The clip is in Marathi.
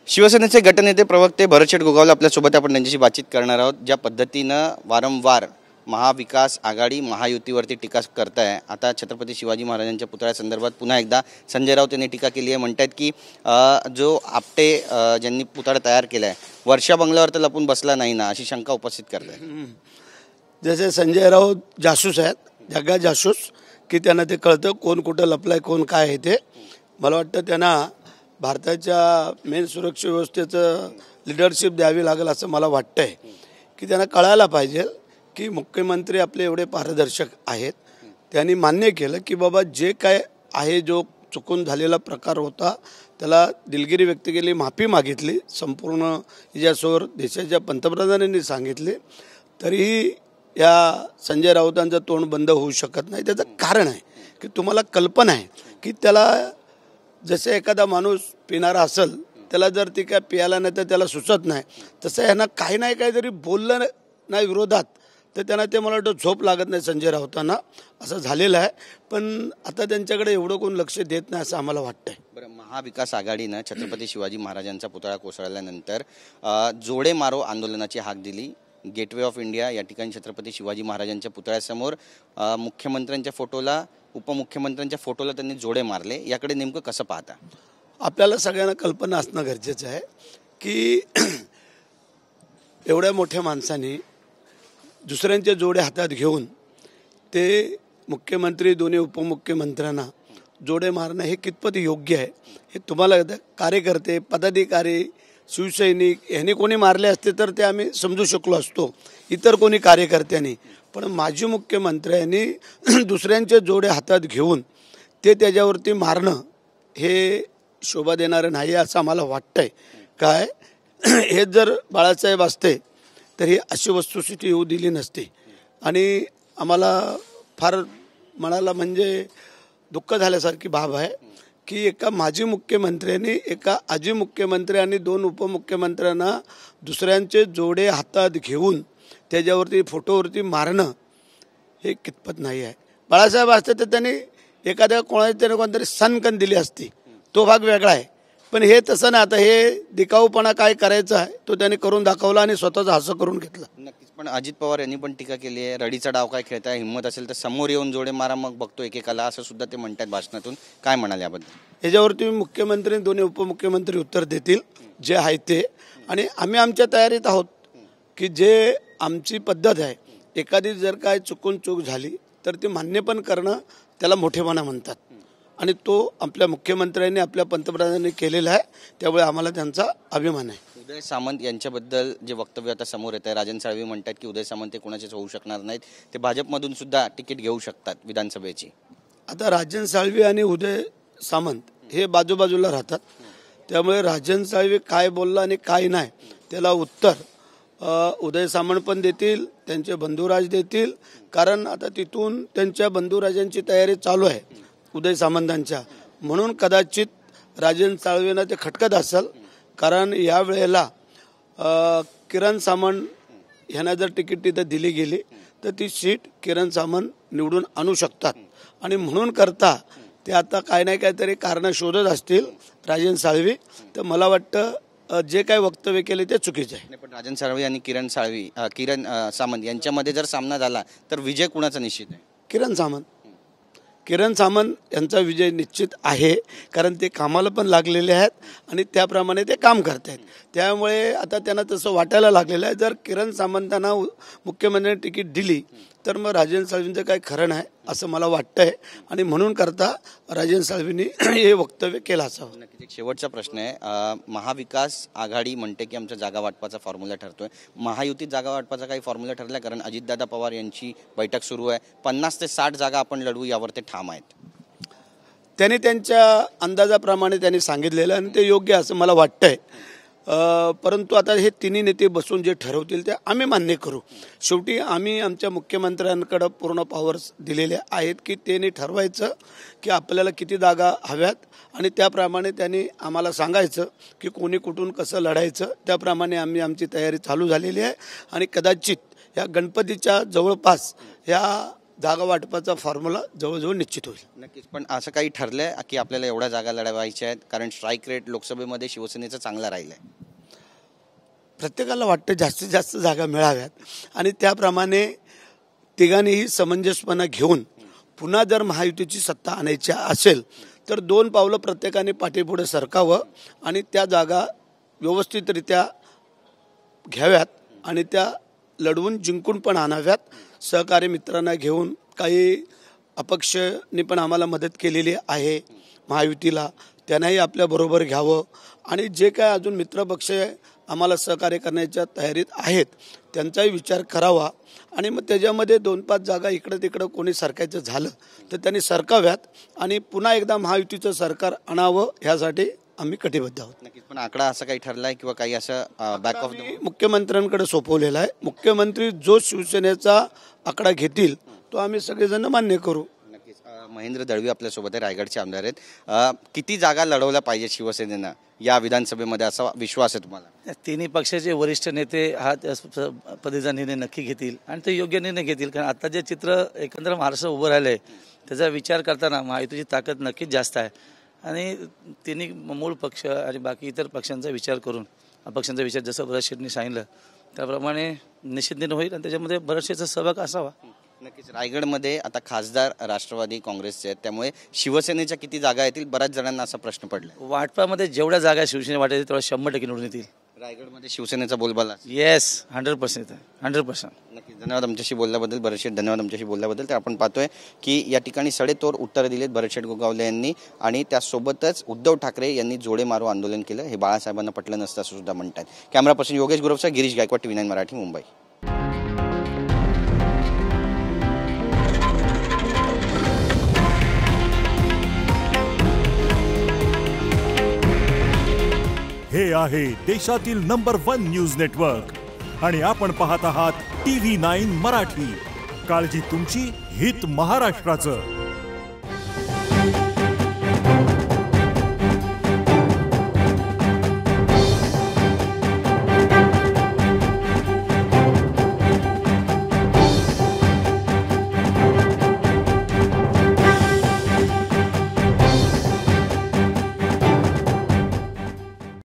शिवसेनेचे गटनेते प्रवक्ते भरत गोगावले आपल्यासोबत आपण त्यांच्याशी बातचीत करणार आहोत। ज्या पद्धतीनं वारंवार महाविकास आघाडी महायुतीवरती टीका करताय, आता छत्रपती शिवाजी महाराजांच्या पुतळ्यासंदर्भात पुन्हा एकदा संजय राऊत यांनी टीका केली आहे। म्हणतात की जो आपटे ज्यांनी पुतळा तयार केला आहे वर्षा बंगल्यावर तर लपून बसला नाही ना, अशी शंका उपस्थित करताय। जसे संजय राऊत जासूस आहेत, जगा जासूस, की त्यांना ते कळतं कोण कुठं लपलाय कोण काय आहे ते। मला वाटतं त्यांना भारताच्या मेन सुरक्षा व्यवस्थेचं लीडरशिप द्यावी लागेल असं मला वाटतंय, की त्यांना कळायला पाहिजे की मुख्यमंत्री आपले एवढे पारदर्शक आहेत। त्यांनी मान्य केलं की बाबा जे काय आहे, जो चुकून झालेला प्रकार होता त्याला दिलगिरी व्यक्त केली, माफी मागितली, संपूर्ण याच्यासमोर देशाच्या पंतप्रधानांनी सांगितले, तरीही या संजय राऊतांचं तोंड बंद होऊ शकत नाही। त्याचं कारण आहे की तुम्हाला कल्पना आहे की त्याला जसे एखादा माणूस पिणारा असेल त्याला जर ती काय पियाला नाही तर त्याला सुचत नाही, तसं यांना काही नाही काहीतरी बोललं नाही विरोधात तर त्यांना ते मला वाटतं झोप लागत नाही संजय राऊतांना, असं झालेलं आहे। पण आता त्यांच्याकडे एवढं कोण लक्ष देत नाही असं आम्हाला वाटतंय। बरं, महाविकास आघाडीनं छत्रपती शिवाजी महाराजांचा पुतळा कोसळल्यानंतर जोडे मारो आंदोलनाची हाक दिली। गेटवे ऑफ इंडिया या ठिकाणी छत्रपती शिवाजी महाराजांच्या पुतळ्यासमोर मुख्यमंत्र्यांच्या फोटोला, उपमुख्यमंत्र्यांच्या फोटोला त्यांनी जोडे मारले। याकडे नेमकं कसं पाहता? आपल्याला सगळ्यांना कल्पना असणं गरजेचं आहे की एवढ्या मोठ्या माणसाने दुसऱ्यांचे जोडे हातात घेऊन ते मुख्यमंत्री दोन्ही उपमुख्यमंत्र्यांना जोडे मारणं हे कितपत योग्य आहे हे तुम्हाला कार्यकर्ते, पदाधिकारी, शिवसैनिक यांनी कोणी मारले असते तर ते आम्ही समजू शकलो असतो, इतर कोणी कार्यकर्त्यांनी। पण माजी मुख्यमंत्र्यांनी दुसऱ्यांचे जोडे हातात घेऊन ते त्याच्यावरती मारणं हे शोभा देणारं नाही असं आम्हाला वाटतंय। काय हे जर बाळासाहेब असते तर ही अशी वस्तुस्थिती येऊ दिली नसती। आणि आम्हाला फार मनाला म्हणजे दुःख झाल्यासारखी बाब आहे की एका माजी मुख्यमंत्र्यांनी, एका आजी मुख्यमंत्री आणि दोन उपमुख्यमंत्र्यांना दुसऱ्यांचे जोडे हातात घेऊन त्याच्यावरती फोटोवरती मारणं हे कितपत नाही आहे। बाळासाहेब असते तर त्यांनी एखाद्या कोणतरी सनकन दिली असती, तो भाग वेगळा आहे। पण हे तसं नाही, आता हे दिखाऊपणा काय करायचा आहे तो त्यांनी करून दाखवला आणि स्वतःचं हसं करून घेतलं। नक्कीच, पण अजित पवार यांनी पण टीका केली आहे, रडीचा डाव काय खेळताय, हिंमत असेल तर समोर येऊन जोडे मारा मग बघतो एकेकाला, असं सुद्धा ते म्हणतात भाषणातून। काय म्हणाले याबद्दल? याच्यावरती मुख्यमंत्री, दोन्ही उपमुख्यमंत्री उत्तर देतील जे आहे ते। आणि आम्ही आमच्या तयारीत आहोत की जे आमची पद्धत आहे, एखादी जर काय चुकून चूक झाली तर ती मान्य पण करणं त्याला मोठेपणा म्हणतात, आणि तो आपल्या मुख्यमंत्र्यांनी, आपल्या पंतप्रधानांनी केलेला आहे, त्यामुळे आम्हाला त्यांचा अभिमान आहे। उदय सामंत यांच्याबद्दल जे वक्तव्य आता समोर येत आहे, राजन साळवी म्हणतात की उदय सामंत ते कोणाचेच होऊ शकणार नाहीत, ते भाजपमधून सुद्धा तिकीट घेऊ शकतात विधानसभेची। आता राजन साळवी आणि उदय सामंत हे बाजूबाजूला राहतात, त्यामुळे राजन साळवी काय बोलला आणि काय नाही त्याला उत्तर उदय सामंत पण देतील, त्यांचे बंधुराज देतील। कारण आता तिथून त्यांच्या बंधुराजांची तयारी चालू आहे उदय सामंतांच्या, म्हणून कदाचित राजन साळवेंना ते खटकत असेल। कारण या वेळेला किरण सामंत ह्यांना जर तिकीट तिथं दिली गेली तर ती सीट किरण सामंत निवडून आणू शकतात, आणि म्हणून करता ते आता काय नाही काहीतरी कारणं शोधत असतील राजन साळवी। तर मला वाटतं जे काय वक्तव्य केले ते चुकीचे आहे। पण राजन साळवी आणि किरण सामंत यांच्यामध्ये जर सामना झाला तर विजय कुणाचा निश्चित आहे? किरण सामंत यांचा विजय निश्चित आहे, कारण ते कामाला पण लागलेले आहेत आणि त्याप्रमाणे ते काम करत आहेत। त्यामुळे आता त्यांना तसं वाटायला लागलेलं आहे, जर किरण सामंतांना मुख्यमंत्र्यांनी तिकीट दिली तर मग राजन साळवींचं काही खरं नाही असं मला वाटतंय, आणि म्हणून करता राजन साळवींनी हे वक्तव्य केलं असावं। नक्कीच, एक शेवटचा प्रश्न आहे, महाविकास आघाडी म्हणते की आमच्या जागा वाटपाचा फॉर्म्युला ठरतोय, महायुतीत जागा वाटपाचा काही फॉर्म्युला ठरला? कारण अजितदादा पवार यांची बैठक सुरू आहे, 50 ते 60 जागा आपण लढवू यावर ते ठाम आहेत। त्यांनी त्यांच्या अंदाजाप्रमाणे त्यांनी सांगितलेलं आणि ते योग्य असं मला वाटतंय। परंतु आता हे तिन्ही नेते बसून जे ठरवतील ते आम्ही मान्य करू। शेवटी आम्ही आमच्या मुख्यमंत्र्यांकडे पूर्ण पॉवर्स दिलेले आहेत की त्यांनी ठरवायचं की आपल्याला किती जागा हव्यात, आणि त्याप्रमाणे त्यांनी आम्हाला सांगायचं की कोणी कुठून कसं लढायचं। त्याप्रमाणे आम्ही आमची तयारी चालू झालेली आहे, आणि कदाचित या गणपतीच्या जवळपास या जागा वाटपाचा फॉर्म्युला जवळजवळ निश्चित होईल. नक्कीच. पण असं काही ठरलंय की आपल्याला एवढ्या जागा लढवायच्या आहेत? कारण स्ट्राईक रेट लोकसभेमध्ये शिवसेनेचा चांगला राहिलाय. प्रत्येकाला वाटतं जास्तीत जास्त जागा मिळाव्यात आणि त्याप्रमाणे तिघांनीही समंजसपणा घेऊन पुन्हा जर महायुतीची सत्ता आणायची असेल तर 2 पावलं प्रत्येकाने पाठीपुढे सरकावं आणि त्या जागा व्यवस्थितरित्या घ्याव्यात आणि त्या लढवून जिंकून पण आणाव्यात. सहकारी मित्रांना घेऊन काही अपक्षांनी पण आम्हाला मदत केलेली आहे महायुतीला, त्यांनाही आपल्याबरोबर घ्यावं आणि जे काय अजून मित्रपक्ष आम्हाला सहकार्य करण्याच्या तयारीत आहेत त्यांचाही विचार करावा आणि मग त्याच्यामध्ये 2-5 जागा इकडं तिकडं कोणी सरकायचं झालं तर त्यांनी सरकाव्यात आणि पुन्हा एकदा महायुतीचं सरकार आणावं ह्यासाठी आम्ही कटिबद्ध आहोत. नक्कीच. पण आकडा असं काही ठरलाय किंवा काही असं बॅक ऑफ मुख्यमंत्र्यांकडे सोपवलेला आहे. मुख्यमंत्री जो शिवसेनेचा आकडा घेतील तो आम्ही सगळेजण मान्य करू. नक्कीच. महेंद्र दळवी आपल्यासोबत आहे, रायगडचे आमदार आहेत. किती जागा लढवल्या पाहिजे शिवसेनेनं या विधानसभेमध्ये असा विश्वास आहे तुम्हाला? तिन्ही पक्षाचे वरिष्ठ नेते हा पद्धतीचा निर्णय नक्की घेतील आणि ते योग्य निर्णय घेतील. कारण आता जे चित्र एकंदर महाराष्ट्र उभं राहिलं आहे त्याचा विचार करताना महायुतीची ताकद नक्कीच जास्त आहे आणि तिन्ही मूळ पक्ष आणि बाकी इतर पक्षांचा विचार करून अपक्षांचा विचार जसं भरत शेठनी सांगितलं त्याप्रमाणे निश्चित निर्णय होईल आणि त्याच्यामध्ये भरत शेठचा सहभाग असावा. नक्कीच. रायगडमध्ये आता खासदार राष्ट्रवादी काँग्रेसचे आहेत त्यामुळे शिवसेनेच्या किती जागा येतील बऱ्याच जणांना असा प्रश्न पडला. वाटपामध्ये जेवढ्या जागा शिवसेने वाटायचे तेवढ्या 100% निवडून येतील. रायगडमध्ये शिवसेनेचा बोलबाला. येस 100% आहे 100%. नक्कीच. धन्यवाद आमच्याशी बोलल्याबद्दल भरत शेठ. धन्यवाद आमच्याशी बोलल्याबद्दल. तर आपण पाहतोय की या ठिकाणी सडेतोड उत्तरं दिलीत भरत शेठ गोगावले यांनी आणि त्यासोबतच उद्धव ठाकरे यांनी जोडे मारो आंदोलन केलं. हे बाळासाहेबांना पटलं नसतं असं सुद्धा म्हणतात. कॅमेरा पर्सन योगेश गुरवचा, गिरीश गायकवाड, TV9 मराठी, मुंबई. हे आहे देशातील नंबर 1 न्यूज नेटवर्क आणि आपण पाहत आहात TV9 मराठी. काळजी तुमची, हित महाराष्ट्राचं.